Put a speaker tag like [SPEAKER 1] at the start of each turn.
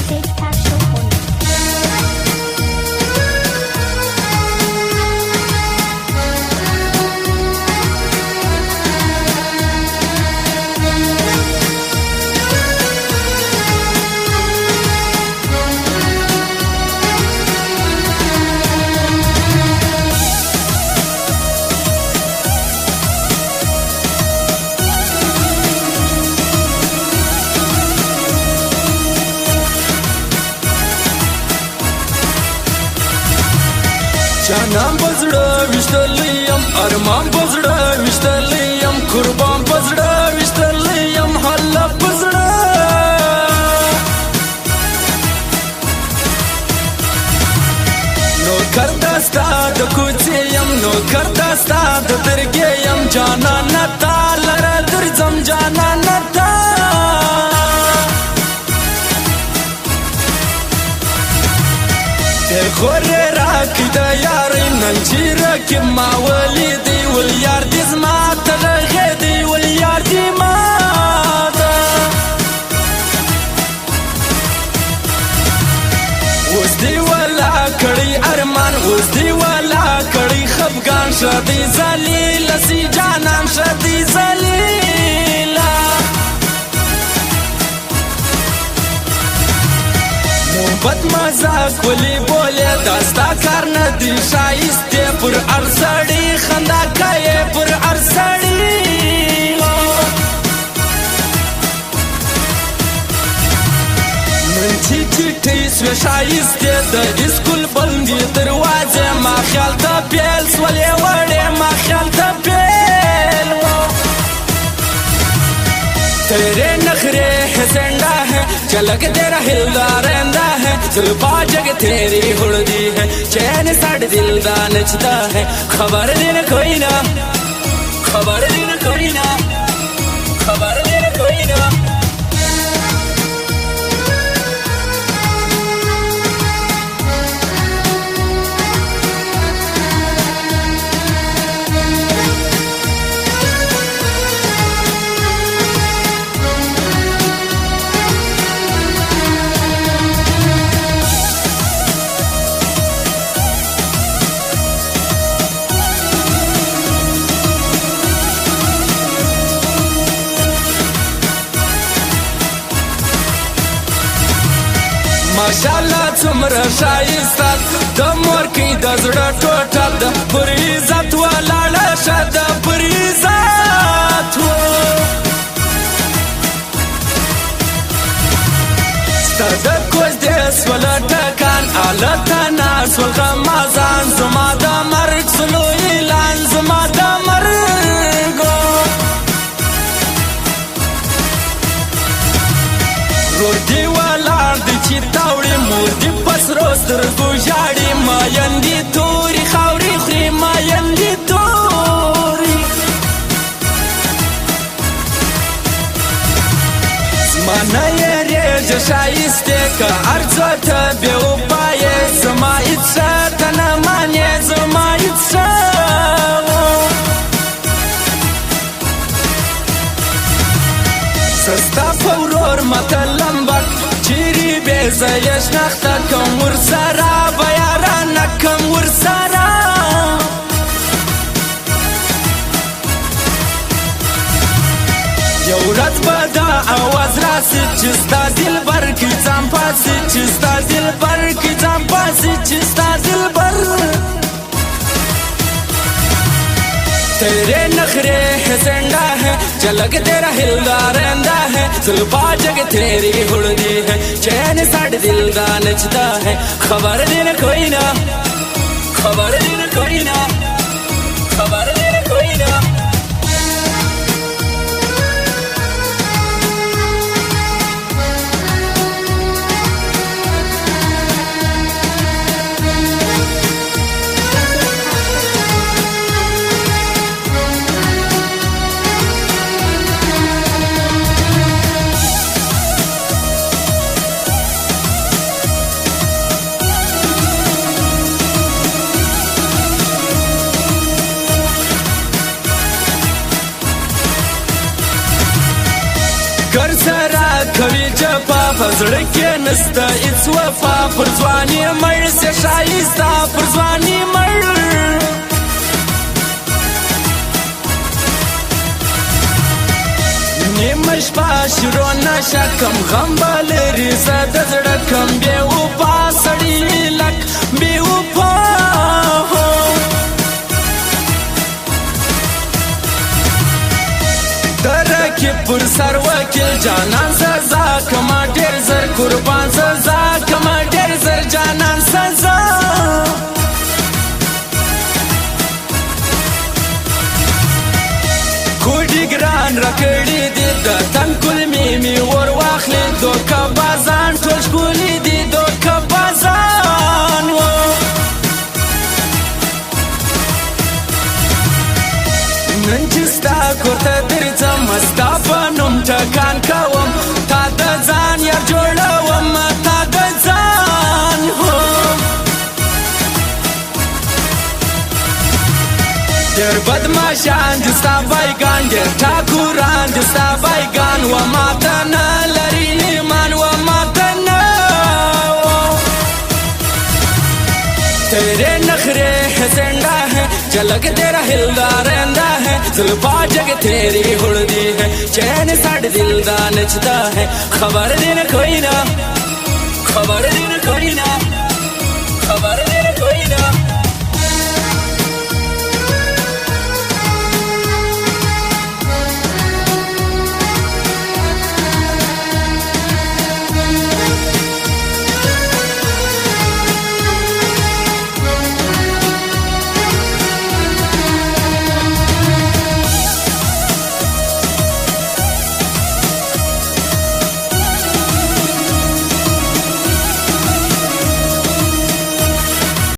[SPEAKER 1] Big Action Point.
[SPEAKER 2] جانان بزړه وشتلیم ارمان بزړه وشتلیم قربان بزړه وشتلیم حلا بزړه نو کردستا د کوڅیم نو کردستا د درګیم جانان نتا لره درځم جانان نتا خوره راکی دا یاری ننجیره که ما ولیدی ولیار دی زما تلغی دی ولیار دی ما دا وز دی والا کڑی ارمان وز دی والا کڑی خفگان شدی زلیل سی جانان شدی زلیلا محبت مزاق ولی بوله داستا کار ندی شایسته پر ارسڑی خندا کئی پر ارسڑی من چی چیٹی سوی شایسته دا اسکول بندی دروازه ما خیال تا پیل سولی وڑی ما خیال تا پیل تیرے نخرے ہے زندہ ہے چلک تیرا ہلدا رہندا ہے زلفا جگ تیری ہڑدی ہے چین ساڑ دل دا نچدا ہے خبر دین کوئی نہ خبر دین کوئی نہ خبر دین کوئی نہ ماشاءالله څومره شایسته د مور کې د زړه ټوټه ده پر عزت ولاړه شه ده پر عزت ستا د کوز دې سوله ټکان الته ناست ول غمازان زما د مرګ سلو اعلان زما د مرګ رور دی ولاړ دی چې تاوړې مور دی پسرو سترګو ژاړي مایندې تورې خاورې خوري مایندې تورې زما نه یېرېږه ښایستې که هر څه ته بې وفایې زما هېڅ ښه ته نه مانې زما هېڅ ښه ستا په ورور مته لمبک چیرې بې زه یې شنخته کم ورسره به یارانه کم ورسره یو ورځ به دا اواز راسي چې ستا دلبر کې ځان پاسي چې ستا دلبر کې ځان پاسي چې ستا دلبر تیرے نخرے ہے زندہ ہے چلک تیرا ہلدا رہندا ہے زلفا جگ تیری ہڑدی ہے چین ساڑ دل دا نچدا ہے خبر دین کوئی نہ خبر دین کوئی نہ خبر دین کوئی نہ पजड़ के नस्ता इस वफा पुरजवानी मर से शाइस्ता पुरजवानी मर निमश पाशरो नशा कम गम बालरी सद कम बेवफा सड़ी लक बेवफा हो तरक्की पुर सर वकील जानान सजा कमा ढेर जर कुर्बान सजा कमा ढेर जर जानान सजा खुदी ग्रान रकड़ी दी तनकुल मीमी और वाखली दो कबाजान टोश कुली दी दो कबाजान वो नंचिस्ता कोता दिरचा मस्ता पनुम टकान कवम तादा जान यार जोड़वम तादा जान हो der badmashan justa baigan der takuran justa baigan wa matana lari man wa matana तेरे नखरे है सेंडा है झलक तेरा हिलदा रहंदा है जुल्फा जग तेरी हुड़दी है चैन साढ़े दिल दा नचदा है खबर दिन कोई ना खबर दिन